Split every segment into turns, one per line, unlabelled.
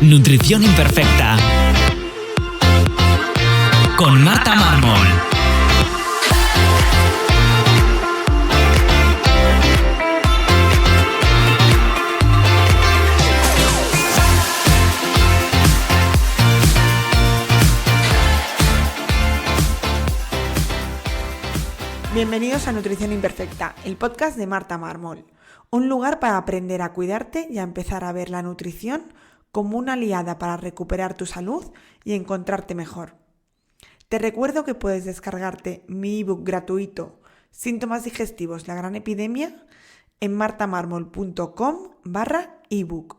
Nutrición Imperfecta con Marta Mármol.
Bienvenidos a Nutrición Imperfecta, el podcast de Marta Mármol. Un lugar para aprender a cuidarte y a empezar a ver la nutrición como una aliada para recuperar tu salud y encontrarte mejor. Te recuerdo que puedes descargarte mi ebook gratuito Síntomas digestivos, la gran epidemia en martamarmol.com/ebook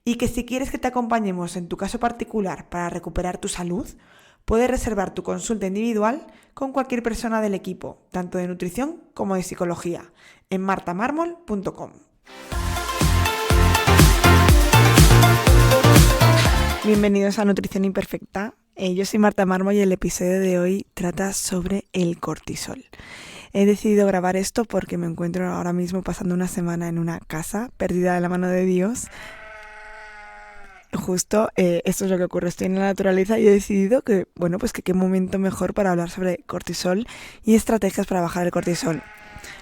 y que si quieres que te acompañemos en tu caso particular para recuperar tu salud, puedes reservar tu consulta individual con cualquier persona del equipo, tanto de nutrición como de psicología, en martamarmol.com. Bienvenidos a Nutrición Imperfecta. Yo soy Marta Mármol y el episodio de hoy trata sobre el cortisol. He decidido grabar esto porque me encuentro ahora mismo pasando una semana en una casa perdida de la mano de Dios. Justo esto es lo que ocurre, estoy en la naturaleza y he decidido que qué momento mejor para hablar sobre cortisol y estrategias para bajar el cortisol.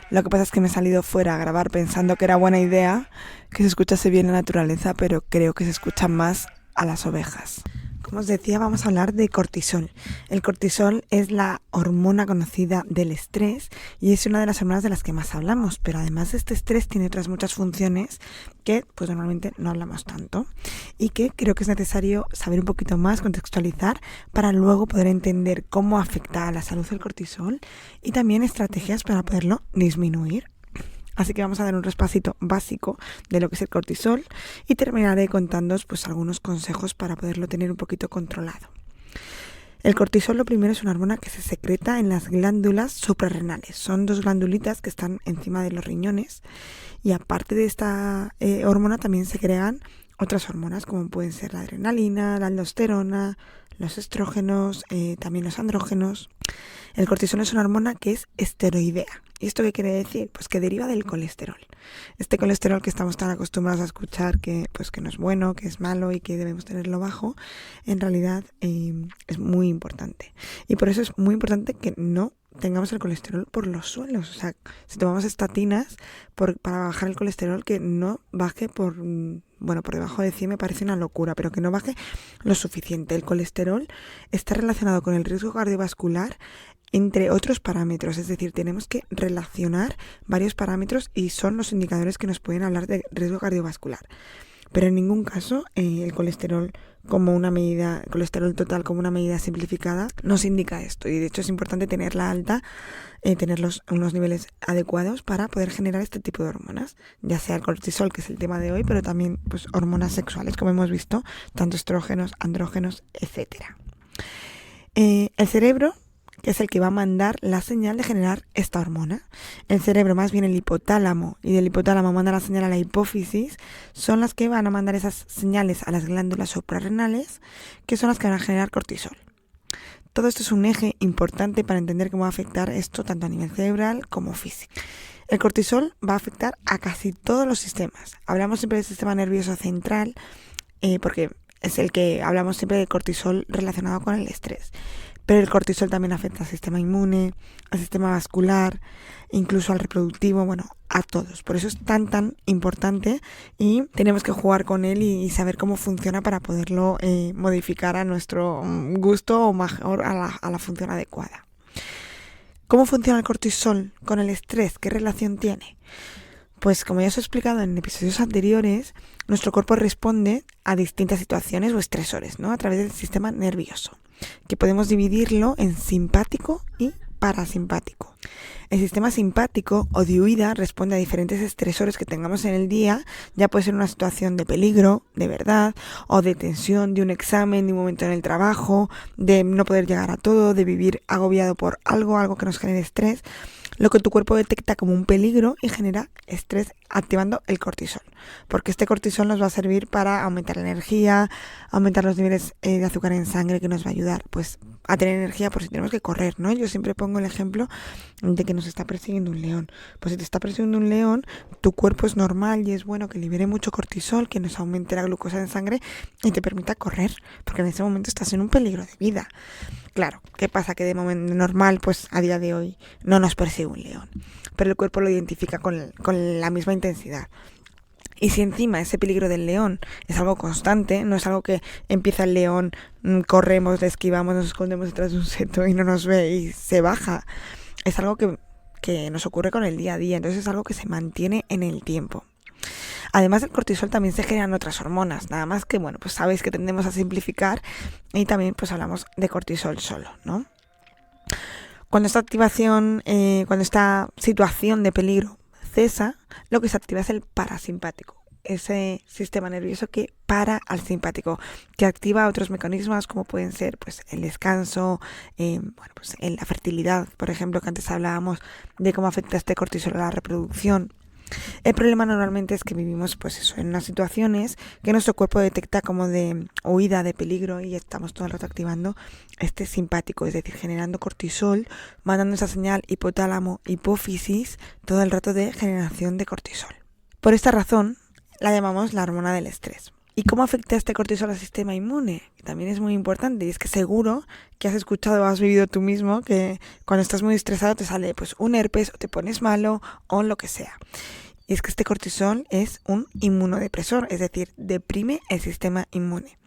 Lo que pasa es que me he salido fuera a grabar pensando que era buena idea que se escuchase bien la naturaleza, pero creo que se escucha más a las ovejas. Como os decía, vamos a hablar de cortisol. El cortisol es la hormona conocida del estrés y es una de las hormonas de las que más hablamos, pero además de este estrés tiene otras muchas funciones que normalmente no hablamos tanto y que creo que es necesario saber un poquito más, contextualizar para luego poder entender cómo afecta a la salud el cortisol y también estrategias para poderlo disminuir. Así que vamos a dar un repasito básico de lo que es el cortisol y terminaré contándoos algunos consejos para poderlo tener un poquito controlado. El cortisol, lo primero, es una hormona que se secreta en las glándulas suprarrenales. Son dos glandulitas que están encima de los riñones y aparte de esta hormona también se crean otras hormonas como pueden ser la adrenalina, la aldosterona, los estrógenos, también los andrógenos. El cortisol es una hormona que es esteroidea. ¿Y esto qué quiere decir? Pues que deriva del colesterol. Este colesterol que estamos tan acostumbrados a escuchar que no es bueno, que es malo y que debemos tenerlo bajo, en realidad es muy importante. Y por eso es muy importante que no tengamos el colesterol por los suelos. O sea, si tomamos estatinas para bajar el colesterol, que no baje por debajo de 100 me parece una locura, pero que no baje lo suficiente. El colesterol está relacionado con el riesgo cardiovascular, entre otros parámetros, es decir, tenemos que relacionar varios parámetros y son los indicadores que nos pueden hablar de riesgo cardiovascular. Pero en ningún caso el colesterol total como una medida simplificada nos indica esto. Y de hecho es importante tenerla alta, tener unos niveles adecuados para poder generar este tipo de hormonas. Ya sea el cortisol, que es el tema de hoy, pero también hormonas sexuales, como hemos visto, tanto estrógenos, andrógenos, etc. El cerebro, que es el que va a mandar la señal de generar esta hormona. El cerebro, más bien el hipotálamo, y del hipotálamo manda la señal a la hipófisis, son las que van a mandar esas señales a las glándulas suprarrenales, que son las que van a generar cortisol. Todo esto es un eje importante para entender cómo va a afectar esto tanto a nivel cerebral como físico. El cortisol va a afectar a casi todos los sistemas. Hablamos siempre del sistema nervioso central, porque es el que hablamos siempre de cortisol relacionado con el estrés. Pero el cortisol también afecta al sistema inmune, al sistema vascular, incluso al reproductivo, a todos. Por eso es tan importante y tenemos que jugar con él y saber cómo funciona para poderlo modificar a nuestro gusto o mejor a la función adecuada. ¿Cómo funciona el cortisol con el estrés? ¿Qué relación tiene? Pues como ya os he explicado en episodios anteriores, nuestro cuerpo responde a distintas situaciones o estresores, a través del sistema nervioso, que podemos dividirlo en simpático y parasimpático. El sistema simpático o de huida responde a diferentes estresores que tengamos en el día, ya puede ser una situación de peligro, de verdad, o de tensión, de un examen, de un momento en el trabajo, de no poder llegar a todo, de vivir agobiado por algo que nos genere estrés. Lo que tu cuerpo detecta como un peligro y genera estrés activando el cortisol, porque este cortisol nos va a servir para aumentar la energía, aumentar los niveles de azúcar en sangre, que nos va a ayudar a tener energía por si tenemos que correr, ¿no? Yo siempre pongo el ejemplo de que nos está persiguiendo un león. Pues si te está persiguiendo un león, tu cuerpo es normal y es bueno que libere mucho cortisol, que nos aumente la glucosa en sangre y te permita correr, porque en ese momento estás en un peligro de vida. Claro, ¿qué pasa? Que de momento normal, pues a día de hoy no nos persigue un león, pero el cuerpo lo identifica con la misma intensidad. Y si encima ese peligro del león es algo constante, no es algo que empieza el león, corremos, le esquivamos, nos escondemos detrás de un seto y no nos ve y se baja, es algo que nos ocurre con el día a día, entonces es algo que se mantiene en el tiempo. Además del cortisol también se generan otras hormonas, nada más que, bueno, pues sabéis que tendemos a simplificar y también pues hablamos de cortisol solo, ¿no? Cuando esta situación de peligro cesa, lo que se activa es el parasimpático, ese sistema nervioso que para al simpático, que activa otros mecanismos como pueden ser pues el descanso, la fertilidad, por ejemplo, que antes hablábamos de cómo afecta este cortisol a la reproducción. El problema normalmente es que vivimos pues eso, en unas situaciones que nuestro cuerpo detecta como de huida, de peligro, y estamos todo el rato activando este simpático, es decir, generando cortisol, mandando esa señal hipotálamo-hipófisis todo el rato de generación de cortisol. Por esta razón la llamamos la hormona del estrés. ¿Y cómo afecta este cortisol al sistema inmune? También es muy importante, y es que seguro que has escuchado o has vivido tú mismo que cuando estás muy estresado te sale pues un herpes o te pones malo o lo que sea. Y es que este cortisol es un inmunodepresor, es decir, deprime el sistema inmune.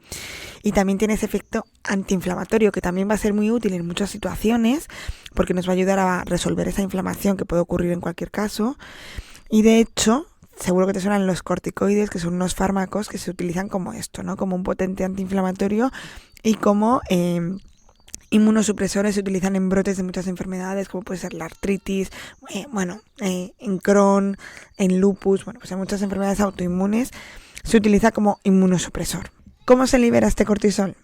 Y también tiene ese efecto antiinflamatorio que también va a ser muy útil en muchas situaciones porque nos va a ayudar a resolver esa inflamación que puede ocurrir en cualquier caso. Y de hecho, seguro que te suenan los corticoides, que son unos fármacos que se utilizan como esto, ¿no? Como un potente antiinflamatorio y como inmunosupresores se utilizan en brotes de muchas enfermedades, como puede ser la artritis, en Crohn, en lupus, pues en muchas enfermedades autoinmunes se utiliza como inmunosupresor. ¿Cómo se libera este cortisol?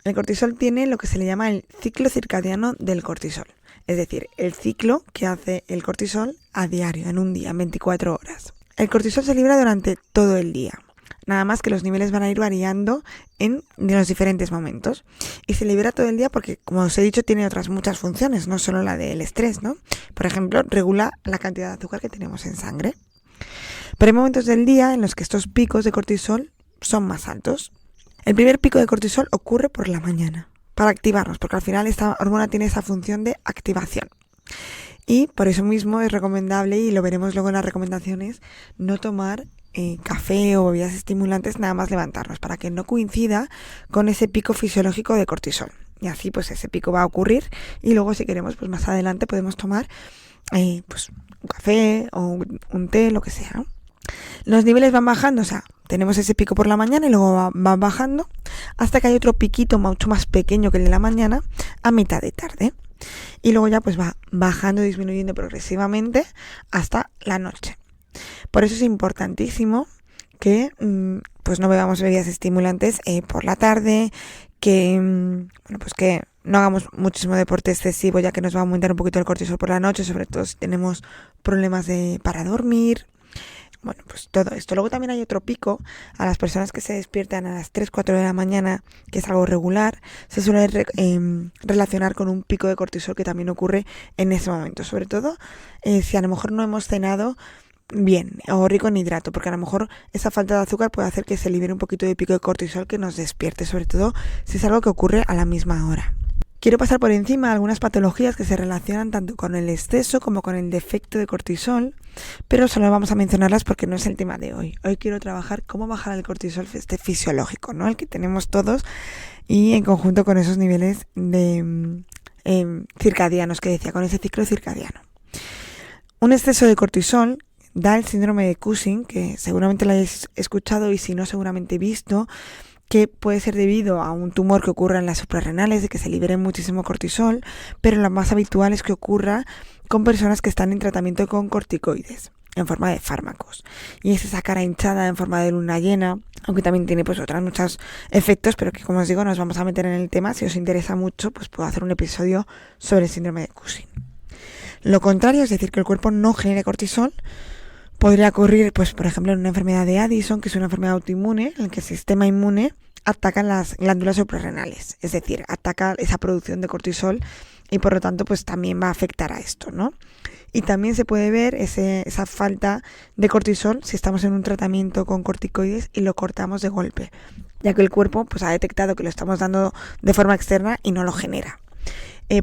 El cortisol tiene lo que se le llama el ciclo circadiano del cortisol, es decir, el ciclo que hace el cortisol a diario, en un día, en 24 horas. El cortisol se libera durante todo el día. Nada más que los niveles van a ir variando en los diferentes momentos. Y se libera todo el día porque, como os he dicho, tiene otras muchas funciones, no solo la del estrés, ¿no? Por ejemplo, regula la cantidad de azúcar que tenemos en sangre. Pero hay momentos del día en los que estos picos de cortisol son más altos. El primer pico de cortisol ocurre por la mañana, para activarnos, porque al final esta hormona tiene esa función de activación. Y por eso mismo es recomendable, y lo veremos luego en las recomendaciones, no tomar café o bebidas estimulantes nada más levantarnos, para que no coincida con ese pico fisiológico de cortisol. Y así pues ese pico va a ocurrir y luego si queremos pues más adelante podemos tomar un café o un té, lo que sea, ¿no? Los niveles van bajando, o sea, tenemos ese pico por la mañana y luego van bajando hasta que hay otro piquito mucho más pequeño que el de la mañana a mitad de tarde. Y luego ya pues va bajando, disminuyendo progresivamente hasta la noche. Por eso es importantísimo que pues no bebamos bebidas estimulantes por la tarde, que que no hagamos muchísimo deporte excesivo, ya que nos va a aumentar un poquito el cortisol por la noche, sobre todo si tenemos problemas para dormir. Bueno, pues todo esto. Luego también hay otro pico a las personas que se despiertan a las 3, 4 de la mañana, que es algo regular. Se suele relacionar con un pico de cortisol que también ocurre en ese momento. Sobre todo si a lo mejor no hemos cenado bien o rico en hidrato, porque a lo mejor esa falta de azúcar puede hacer que se libere un poquito de pico de cortisol que nos despierte, sobre todo si es algo que ocurre a la misma hora. Quiero pasar por encima algunas patologías que se relacionan tanto con el exceso como con el defecto de cortisol, pero solo vamos a mencionarlas porque no es el tema de hoy. Hoy quiero trabajar cómo bajar el cortisol fisiológico, ¿no? El que tenemos todos, y en conjunto con esos niveles de circadianos que decía, con ese ciclo circadiano. Un exceso de cortisol da el síndrome de Cushing, que seguramente lo hayáis escuchado y si no seguramente visto, que puede ser debido a un tumor que ocurra en las suprarrenales, de que se libere muchísimo cortisol, pero lo más habitual es que ocurra con personas que están en tratamiento con corticoides en forma de fármacos. Y es esa cara hinchada en forma de luna llena, aunque también tiene pues otros muchos efectos, pero que como os digo nos vamos a meter en el tema. Si os interesa mucho, pues puedo hacer un episodio sobre el síndrome de Cushing. Lo contrario, es decir, que el cuerpo no genere cortisol, Podría ocurrir, pues por ejemplo, en una enfermedad de Addison, que es una enfermedad autoinmune, en la que el sistema inmune ataca las glándulas suprarrenales, es decir, ataca esa producción de cortisol y por lo tanto pues también va a afectar a esto, ¿no? Y también se puede ver esa falta de cortisol si estamos en un tratamiento con corticoides y lo cortamos de golpe, ya que el cuerpo pues ha detectado que lo estamos dando de forma externa y no lo genera.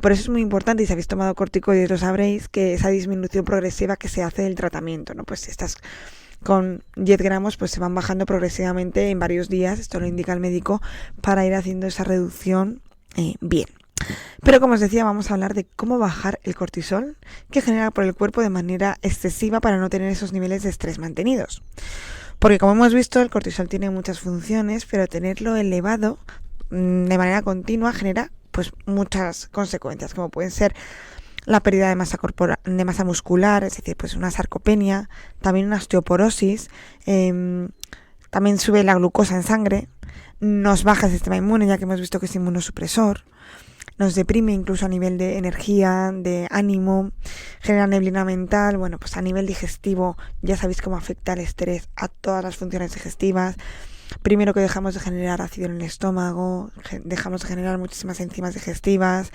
Por eso es muy importante, y si habéis tomado corticoides lo sabréis, que esa disminución progresiva que se hace del tratamiento, ¿no? Pues si estás con 10 gramos, pues se van bajando progresivamente en varios días, esto lo indica el médico, para ir haciendo esa reducción bien. Pero como os decía, vamos a hablar de cómo bajar el cortisol que genera por el cuerpo de manera excesiva para no tener esos niveles de estrés mantenidos. Porque como hemos visto, el cortisol tiene muchas funciones, pero tenerlo elevado de manera continua genera pues muchas consecuencias, como pueden ser la pérdida de masa corporal, de masa muscular, es decir, pues una sarcopenia, también una osteoporosis, también sube la glucosa en sangre, nos baja el sistema inmune, ya que hemos visto que es inmunosupresor, nos deprime incluso a nivel de energía, de ánimo, genera neblina mental, bueno, pues a nivel digestivo ya sabéis cómo afecta el estrés a todas las funciones digestivas. Primero que dejamos de generar ácido en el estómago, dejamos de generar muchísimas enzimas digestivas,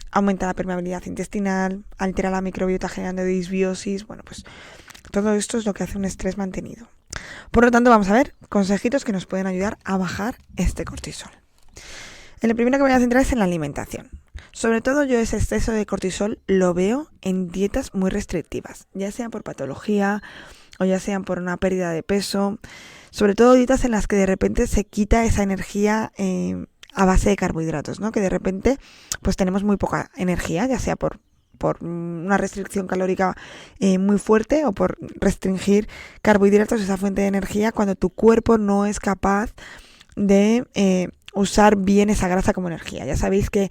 aumenta la permeabilidad intestinal, altera la microbiota generando disbiosis, bueno, pues todo esto es lo que hace un estrés mantenido. Por lo tanto, vamos a ver consejitos que nos pueden ayudar a bajar este cortisol. El primero que voy a centrar es en la alimentación. Sobre todo yo ese exceso de cortisol lo veo en dietas muy restrictivas, ya sea por patología o ya sean por una pérdida de peso, sobre todo dietas en las que de repente se quita esa energía a base de carbohidratos, ¿no? Que de repente pues tenemos muy poca energía, ya sea por una restricción calórica muy fuerte o por restringir carbohidratos, esa fuente de energía, cuando tu cuerpo no es capaz de usar bien esa grasa como energía. Ya sabéis que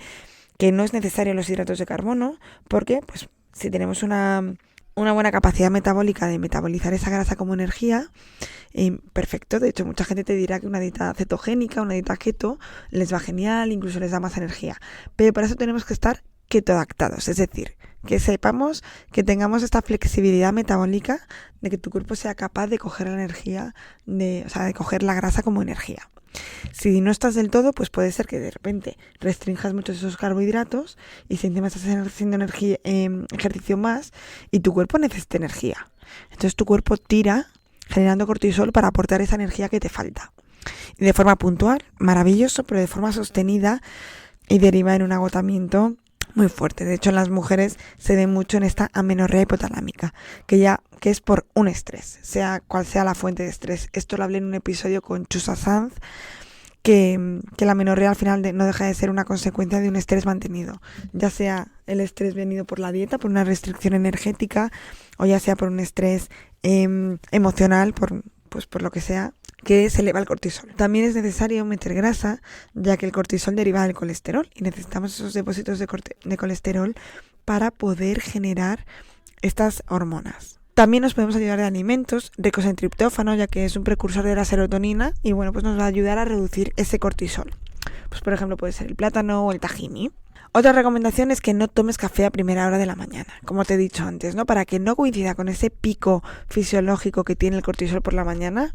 no es necesario los hidratos de carbono porque pues si tenemos una buena capacidad metabólica de metabolizar esa grasa como energía, perfecto. De hecho, mucha gente te dirá que una dieta cetogénica, una dieta keto, les va genial, incluso les da más energía. Pero para eso tenemos que estar ketoadaptados, es decir, que sepamos que tengamos esta flexibilidad metabólica de que tu cuerpo sea capaz de coger la energía, de coger la grasa como energía. Si no estás del todo, pues puede ser que de repente restrinjas muchos esos carbohidratos y si encima estás haciendo ejercicio más y tu cuerpo necesita energía. Entonces tu cuerpo tira generando cortisol para aportar esa energía que te falta. Y de forma puntual, maravilloso, pero de forma sostenida y deriva en un agotamiento muy fuerte. De hecho, en las mujeres se ve mucho en esta amenorrea hipotalámica, que es por un estrés, sea cual sea la fuente de estrés. Esto lo hablé en un episodio con Chusa Sanz, que la amenorrea al final no deja de ser una consecuencia de un estrés mantenido, ya sea el estrés venido por la dieta, por una restricción energética, o ya sea por un estrés emocional, por lo que sea, que se eleva el cortisol. También es necesario meter grasa, ya que el cortisol deriva del colesterol y necesitamos esos depósitos de colesterol para poder generar estas hormonas. También nos podemos ayudar de alimentos ricos en triptófano, ya que es un precursor de la serotonina y bueno, pues nos va a ayudar a reducir ese cortisol. Pues por ejemplo puede ser el plátano o el tahini. Otra recomendación es que no tomes café a primera hora de la mañana, como te he dicho antes, ¿no? Para que no coincida con ese pico fisiológico que tiene el cortisol por la mañana,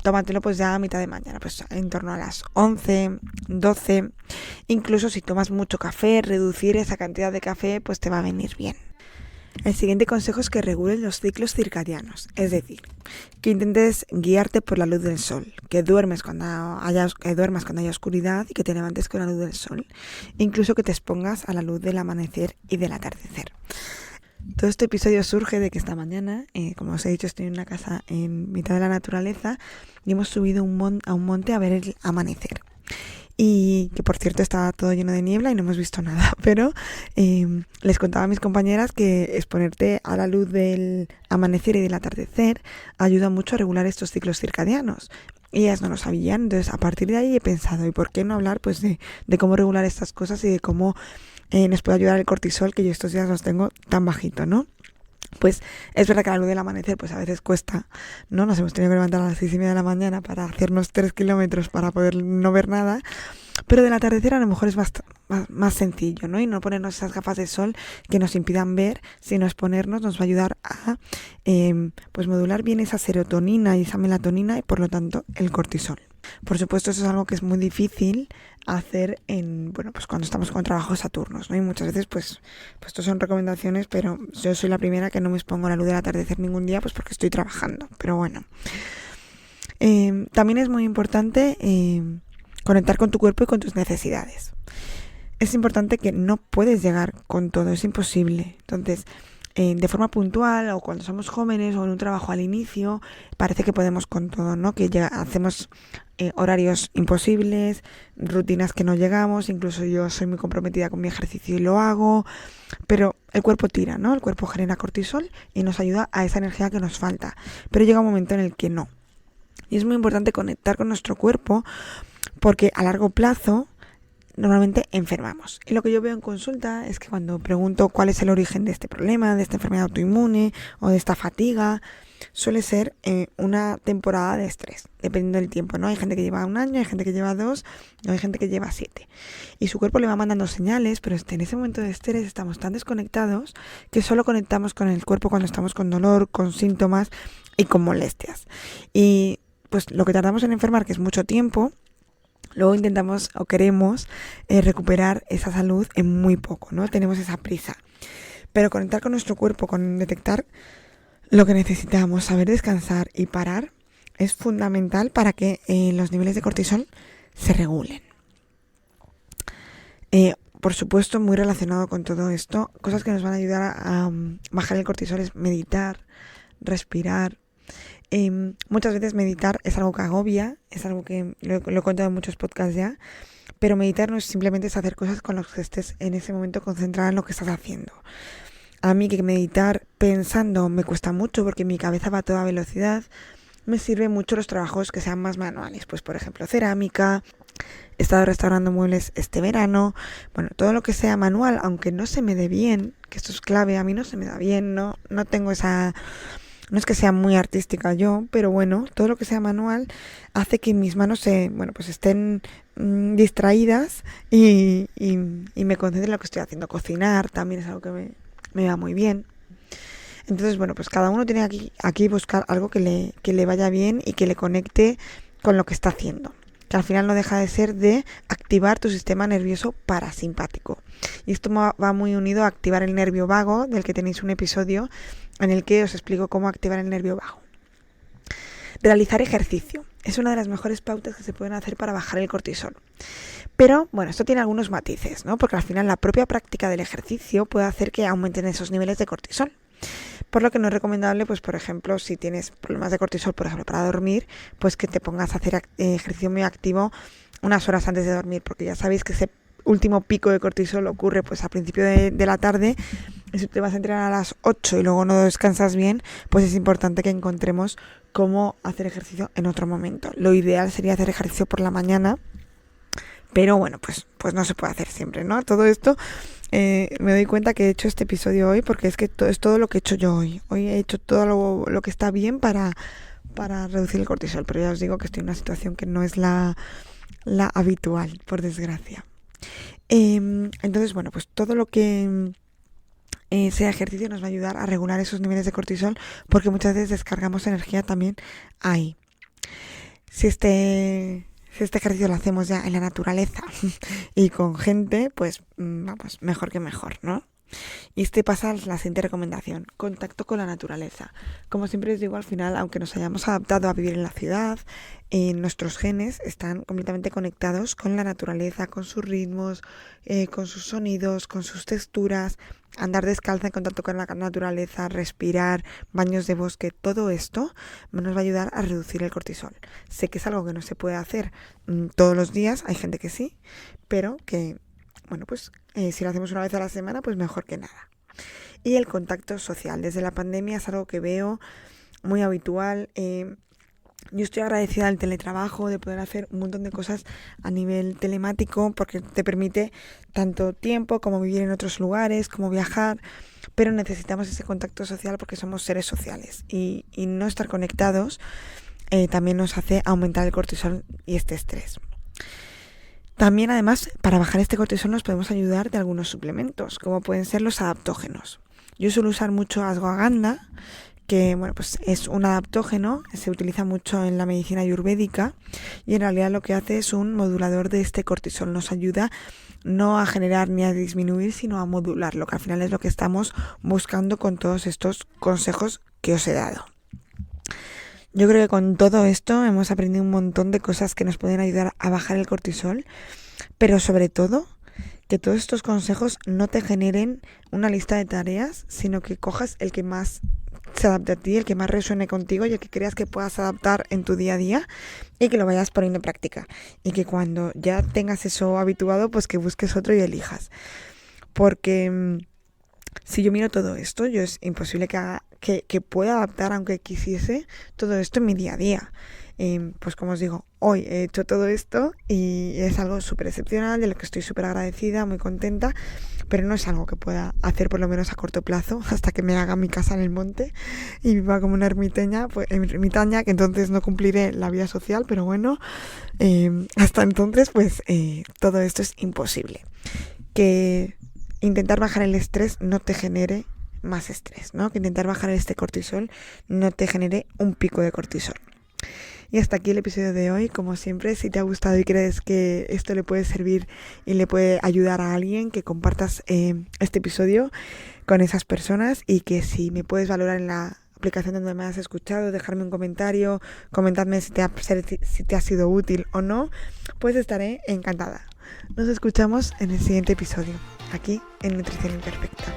tómatelo pues ya a mitad de mañana, pues en torno a las 11, 12. Incluso si tomas mucho café, reducir esa cantidad de café pues te va a venir bien. El siguiente consejo es que regules los ciclos circadianos, es decir, que intentes guiarte por la luz del sol, que duermas cuando haya oscuridad y que te levantes con la luz del sol, incluso que te expongas a la luz del amanecer y del atardecer. Todo este episodio surge de que esta mañana, como os he dicho, estoy en una casa en mitad de la naturaleza y hemos subido a un monte a ver el amanecer. Y que por cierto estaba todo lleno de niebla y no hemos visto nada, pero les contaba a mis compañeras que exponerte a la luz del amanecer y del atardecer ayuda mucho a regular estos ciclos circadianos. Y ellas no lo sabían, entonces a partir de ahí he pensado, ¿y por qué no hablar pues de cómo regular estas cosas y de cómo nos puede ayudar el cortisol, que yo estos días los tengo tan bajito, ¿no? Pues es verdad que a la luz del amanecer pues a veces cuesta, ¿no? Nos hemos tenido que levantar a las 6:30 de la mañana para hacernos 3 kilómetros para poder no ver nada, Pero del atardecer a lo mejor es más sencillo, ¿no? Y no ponernos esas gafas de sol que nos impidan ver, sino exponernos nos va a ayudar a pues modular bien esa serotonina y esa melatonina y por lo tanto el cortisol. Por supuesto, eso es algo que es muy difícil hacer pues cuando estamos con trabajos saturnos, ¿no? Y muchas veces pues esto son recomendaciones, pero yo soy la primera que no me expongo a la luz del atardecer ningún día, pues porque estoy trabajando. Pero bueno, también es muy importante conectar con tu cuerpo y con tus necesidades. Es importante que no puedes llegar con todo, es imposible. Entonces, de forma puntual o cuando somos jóvenes o en un trabajo al inicio, parece que podemos con todo, ¿no? Que hacemos horarios imposibles, rutinas que no llegamos, incluso yo soy muy comprometida con mi ejercicio y lo hago, pero el cuerpo tira, ¿no? El cuerpo genera cortisol y nos ayuda a esa energía que nos falta, pero llega un momento en el que no. Y es muy importante conectar con nuestro cuerpo porque a largo plazo normalmente enfermamos. Y lo que yo veo en consulta es que cuando pregunto cuál es el origen de este problema, de esta enfermedad autoinmune o de esta fatiga, suele ser una temporada de estrés, dependiendo del tiempo, ¿no? Hay gente que lleva 1 año, hay gente que lleva 2, o hay gente que lleva 7. Y su cuerpo le va mandando señales, pero en ese momento de estrés estamos tan desconectados que solo conectamos con el cuerpo cuando estamos con dolor, con síntomas y con molestias. Y pues lo que tardamos en enfermar, que es mucho tiempo, luego intentamos o queremos recuperar esa salud en muy poco, ¿no? Tenemos esa prisa. Pero conectar con nuestro cuerpo, con detectar lo que necesitamos, saber descansar y parar, es fundamental para que los niveles de cortisol se regulen. Por supuesto, muy relacionado con todo esto, cosas que nos van a ayudar a bajar el cortisol es meditar, respirar. Muchas veces meditar es algo que agobia, es algo que lo he contado en muchos podcasts ya, pero meditar no es simplemente hacer cosas con las que estés en ese momento concentrada en lo que estás haciendo. A mí que meditar pensando me cuesta mucho porque mi cabeza va a toda velocidad. Me sirve mucho los trabajos que sean más manuales, pues por ejemplo cerámica, he estado restaurando muebles este verano, bueno, todo lo que sea manual, aunque no se me dé bien, que esto es clave, a mí no se me da bien, no tengo esa... No es que sea muy artística yo, pero bueno, todo lo que sea manual hace que mis manos estén distraídas y me concentre en lo que estoy haciendo. Cocinar también es algo que me va muy bien. Entonces, bueno, pues cada uno tiene aquí buscar algo que le vaya bien y que le conecte con lo que está haciendo. Que al final no deja de ser de activar tu sistema nervioso parasimpático. Y esto va muy unido a activar el nervio vago, del que tenéis un episodio en el que os explico cómo activar el nervio vago. Realizar ejercicio es una de las mejores pautas que se pueden hacer para bajar el cortisol. Pero, bueno, esto tiene algunos matices, ¿no? Porque al final la propia práctica del ejercicio puede hacer que aumenten esos niveles de cortisol. Por lo que no es recomendable, pues por ejemplo, si tienes problemas de cortisol, por ejemplo, para dormir, pues que te pongas a hacer ejercicio muy activo unas horas antes de dormir, porque ya sabéis que ese último pico de cortisol ocurre pues a principio de la tarde, y si te vas a entrenar a las 8 y luego no descansas bien, pues es importante que encontremos cómo hacer ejercicio en otro momento. Lo ideal sería hacer ejercicio por la mañana, pero bueno, pues no se puede hacer siempre, ¿no? Todo esto me doy cuenta que he hecho este episodio hoy porque es que es todo lo que he hecho yo hoy. Hoy he hecho todo lo que está bien para reducir el cortisol, pero ya os digo que estoy en una situación que no es la habitual, por desgracia. Entonces, bueno, pues todo lo que sea ejercicio nos va a ayudar a regular esos niveles de cortisol porque muchas veces descargamos energía también ahí. Si este ejercicio lo hacemos ya en la naturaleza y con gente, pues vamos, mejor que mejor, ¿no? Y pasa la siguiente recomendación: contacto con la naturaleza. Como siempre os digo, al final, aunque nos hayamos adaptado a vivir en la ciudad, nuestros genes están completamente conectados con la naturaleza, con sus ritmos, con sus sonidos, con sus texturas. Andar descalza en contacto con la naturaleza, respirar, baños de bosque, todo esto nos va a ayudar a reducir el cortisol. Sé que es algo que no se puede hacer todos los días, hay gente que sí, pero que, bueno, pues si lo hacemos una vez a la semana, pues mejor que nada. Y el contacto social, desde la pandemia es algo que veo muy habitual. Yo estoy agradecida al teletrabajo, de poder hacer un montón de cosas a nivel telemático, porque te permite tanto tiempo como vivir en otros lugares, como viajar, pero necesitamos ese contacto social porque somos seres sociales y no estar conectados también nos hace aumentar el cortisol y este estrés. También, además, para bajar este cortisol nos podemos ayudar de algunos suplementos, como pueden ser los adaptógenos. Yo suelo usar mucho ashwagandha, que bueno, pues es un adaptógeno, se utiliza mucho en la medicina ayurvédica y en realidad lo que hace es un modulador de este cortisol, nos ayuda no a generar ni a disminuir, sino a modularlo, que al final es lo que estamos buscando con todos estos consejos que os he dado. Yo creo que con todo esto hemos aprendido un montón de cosas que nos pueden ayudar a bajar el cortisol, pero sobre todo que todos estos consejos no te generen una lista de tareas, sino que cojas el que más se adapte a ti, el que más resuene contigo y el que creas que puedas adaptar en tu día a día y que lo vayas poniendo en práctica. Y que cuando ya tengas eso habituado, pues que busques otro y elijas. Porque si yo miro todo esto, yo es imposible que pueda adaptar, aunque quisiese, todo esto en mi día a día. Pues como os digo, hoy he hecho todo esto y es algo súper excepcional, de lo que estoy súper agradecida, muy contenta, pero no es algo que pueda hacer por lo menos a corto plazo, hasta que me haga mi casa en el monte y viva como una ermitaña, que entonces no cumpliré la vida social, pero bueno, hasta entonces pues todo esto es imposible. Que intentar bajar el estrés no te genere más estrés, ¿no? Que intentar bajar este cortisol no te genere un pico de cortisol. Y hasta aquí el episodio de hoy. Como siempre, si te ha gustado y crees que esto le puede servir y le puede ayudar a alguien, que compartas este episodio con esas personas y que si me puedes valorar en la aplicación donde me has escuchado, dejarme un comentario, comentarme si te ha sido útil o no, pues estaré encantada. Nos escuchamos en el siguiente episodio, aquí en Nutrición Imperfecta.